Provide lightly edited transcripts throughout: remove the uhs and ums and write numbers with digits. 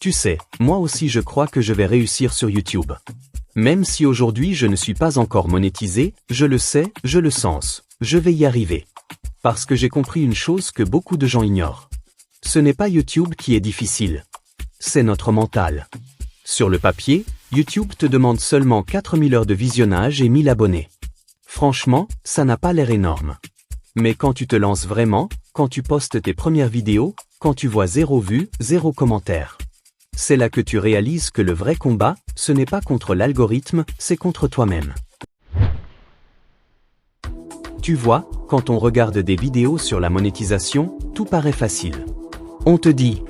Tu sais, moi aussi je crois que je vais réussir sur YouTube. Même si aujourd'hui je ne suis pas encore monétisé, je le sais, je le sens, je vais y arriver. Parce que j'ai compris une chose que beaucoup de gens ignorent. Ce n'est pas YouTube qui est difficile. C'est notre mental. Sur le papier, YouTube te demande seulement 4000 heures de visionnage et 1000 abonnés. Franchement, ça n'a pas l'air énorme. Mais quand tu te lances vraiment, quand tu postes tes premières vidéos, quand tu vois 0 vues, 0 commentaires. C'est là que tu réalises que le vrai combat, ce n'est pas contre l'algorithme, c'est contre toi-même. Tu vois, quand on regarde des vidéos sur la monétisation, tout paraît facile. On te dit,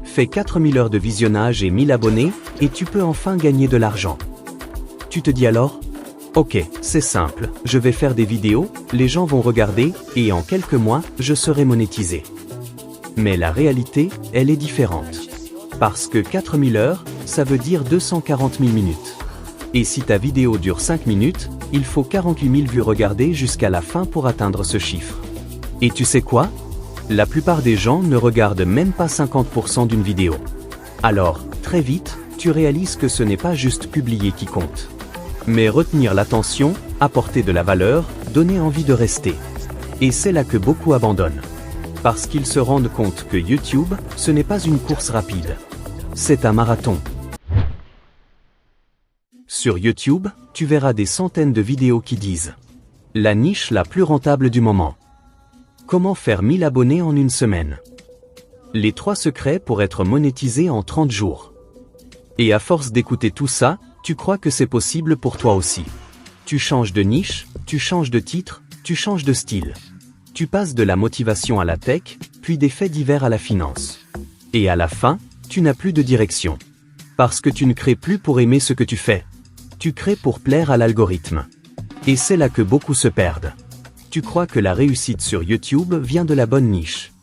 fais 4000 heures de visionnage et 1000 abonnés, et tu peux enfin gagner de l'argent. Tu te dis alors, ok, c'est simple, je vais faire des vidéos, les gens vont regarder, et en quelques mois, je serai monétisé. Mais la réalité, elle est différente. Parce que 4000 heures, ça veut dire 240 000 minutes. Et si ta vidéo dure 5 minutes, il faut 48 000 vues regardées jusqu'à la fin pour atteindre ce chiffre. Et tu sais quoi? La plupart des gens ne regardent même pas 50% d'une vidéo. Alors, très vite, tu réalises que ce n'est pas juste publier qui compte. Mais retenir l'attention, apporter de la valeur, donner envie de rester. Et c'est là que beaucoup abandonnent. Parce qu'ils se rendent compte que YouTube, ce n'est pas une course rapide. C'est un marathon. Sur YouTube, tu verras des centaines de vidéos qui disent « La niche la plus rentable du moment ». Comment faire 1000 abonnés en une semaine. Les 3 secrets pour être monétisé en 30 jours. Et à force d'écouter tout ça, tu crois que c'est possible pour toi aussi. Tu changes de niche, tu changes de titre, tu changes de style. Tu passes de la motivation à la tech, puis des faits divers à la finance. Et à la fin, tu n'as plus de direction. Parce que tu ne crées plus pour aimer ce que tu fais. Tu crées pour plaire à l'algorithme. Et c'est là que beaucoup se perdent. Tu crois que la réussite sur YouTube vient de la bonne niche.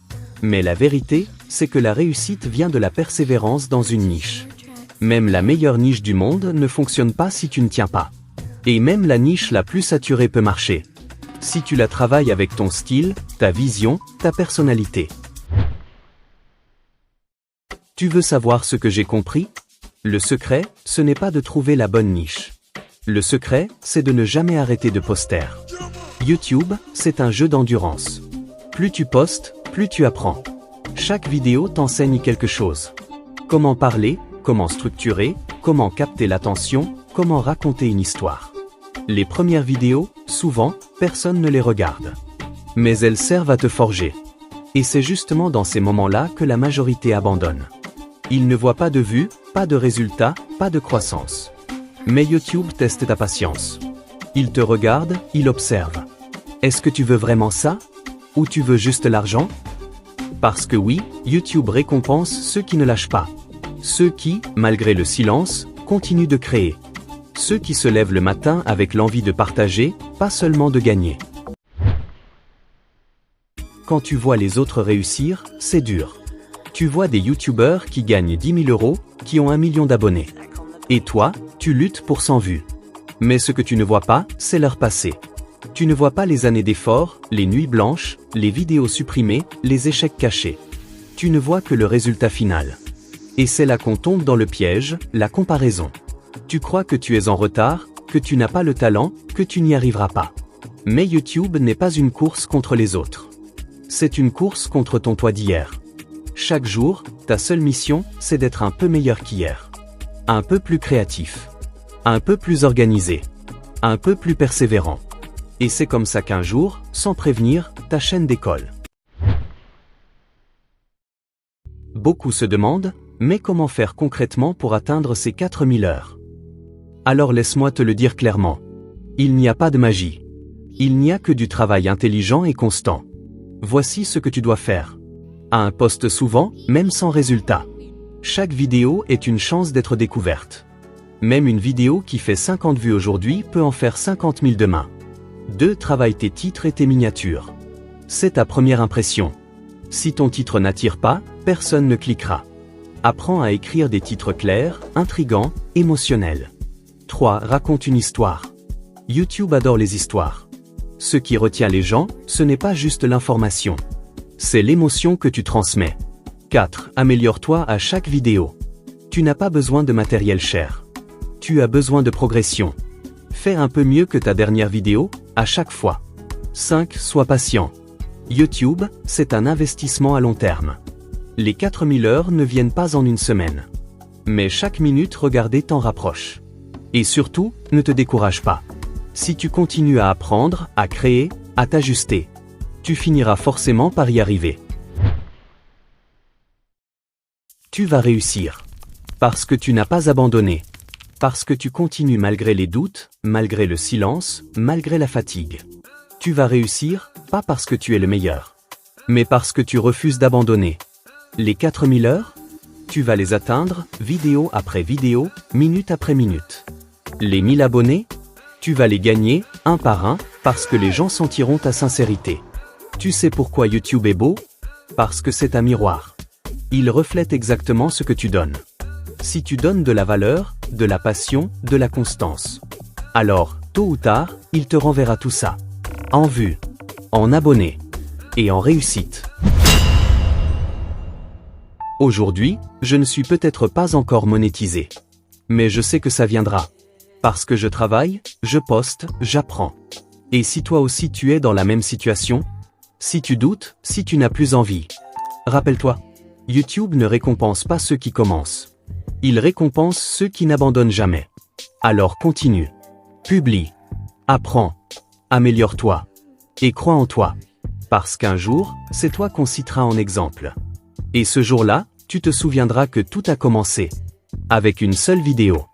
Mais la vérité, c'est que la réussite vient de la persévérance dans une niche. Même la meilleure niche du monde ne fonctionne pas si tu ne tiens pas. Et même la niche la plus saturée peut marcher. Si tu la travailles avec ton style, ta vision, ta personnalité. Tu veux savoir ce que j'ai compris? Le secret, ce n'est pas de trouver la bonne niche. Le secret, c'est de ne jamais arrêter de poster. YouTube, c'est un jeu d'endurance. Plus tu postes, plus tu apprends. Chaque vidéo t'enseigne quelque chose. Comment parler, comment structurer, comment capter l'attention, comment raconter une histoire. Les premières vidéos, souvent, personne ne les regarde. Mais elles servent à te forger. Et c'est justement dans ces moments-là que la majorité abandonne. Ils ne voient pas de vues, pas de résultats, pas de croissance. Mais YouTube teste ta patience. Il te regarde, il observe. Est-ce que tu veux vraiment ça? Ou tu veux juste l'argent? Parce que oui, YouTube récompense ceux qui ne lâchent pas. Ceux qui, malgré le silence, continuent de créer. Ceux qui se lèvent le matin avec l'envie de partager, pas seulement de gagner. Quand tu vois les autres réussir, c'est dur. Tu vois des youtubeurs qui gagnent 10 000 euros, qui ont 1 million d'abonnés. Et toi, tu luttes pour 100 vues. Mais ce que tu ne vois pas, c'est leur passé. Tu ne vois pas les années d'efforts, les nuits blanches, les vidéos supprimées, les échecs cachés. Tu ne vois que le résultat final. Et c'est là qu'on tombe dans le piège, la comparaison. Tu crois que tu es en retard, que tu n'as pas le talent, que tu n'y arriveras pas. Mais YouTube n'est pas une course contre les autres. C'est une course contre ton toi d'hier. Chaque jour, ta seule mission, c'est d'être un peu meilleur qu'hier. Un peu plus créatif. Un peu plus organisé. Un peu plus persévérant. Et c'est comme ça qu'un jour, sans prévenir, ta chaîne décolle. Beaucoup se demandent, mais comment faire concrètement pour atteindre ces 4000 heures? Alors laisse-moi te le dire clairement. Il n'y a pas de magie. Il n'y a que du travail intelligent et constant. Voici ce que tu dois faire. Un post souvent, même sans résultat. Chaque vidéo est une chance d'être découverte. Même une vidéo qui fait 50 vues aujourd'hui peut en faire 50 000 demain. 2. Travaille tes titres et tes miniatures. C'est ta première impression. Si ton titre n'attire pas, personne ne cliquera. Apprends à écrire des titres clairs, intrigants, émotionnels. 3. Raconte une histoire. YouTube adore les histoires. Ce qui retient les gens, ce n'est pas juste l'information. C'est l'émotion que tu transmets. 4. Améliore-toi à chaque vidéo. Tu n'as pas besoin de matériel cher. Tu as besoin de progression. Fais un peu mieux que ta dernière vidéo, à chaque fois. 5. Sois patient. YouTube, c'est un investissement à long terme. Les 4000 heures ne viennent pas en une semaine. Mais chaque minute regardée t'en rapproche. Et surtout, ne te décourage pas. Si tu continues à apprendre, à créer, à t'ajuster, tu finiras forcément par y arriver. Tu vas réussir. Parce que tu n'as pas abandonné. Parce que tu continues malgré les doutes, malgré le silence, malgré la fatigue. Tu vas réussir, pas parce que tu es le meilleur, mais parce que tu refuses d'abandonner. Les 4000 heures, tu vas les atteindre, vidéo après vidéo, minute après minute. Les 1000 abonnés, tu vas les gagner, un par un, parce que les gens sentiront ta sincérité. Tu sais pourquoi YouTube est beau? Parce que c'est un miroir. Il reflète exactement ce que tu donnes. Si tu donnes de la valeur, de la passion, de la constance, alors, tôt ou tard, il te renverra tout ça. En vue, en abonnés et en réussite. Aujourd'hui, je ne suis peut-être pas encore monétisé. Mais je sais que ça viendra. Parce que je travaille, je poste, j'apprends. Et si toi aussi tu es dans la même situation? Si tu doutes, si tu n'as plus envie. Rappelle-toi, YouTube ne récompense pas ceux qui commencent. Il récompense ceux qui n'abandonnent jamais. Alors continue. Publie. Apprends. Améliore-toi. Et crois en toi. Parce qu'un jour, c'est toi qu'on citera en exemple. Et ce jour-là, tu te souviendras que tout a commencé. Avec une seule vidéo.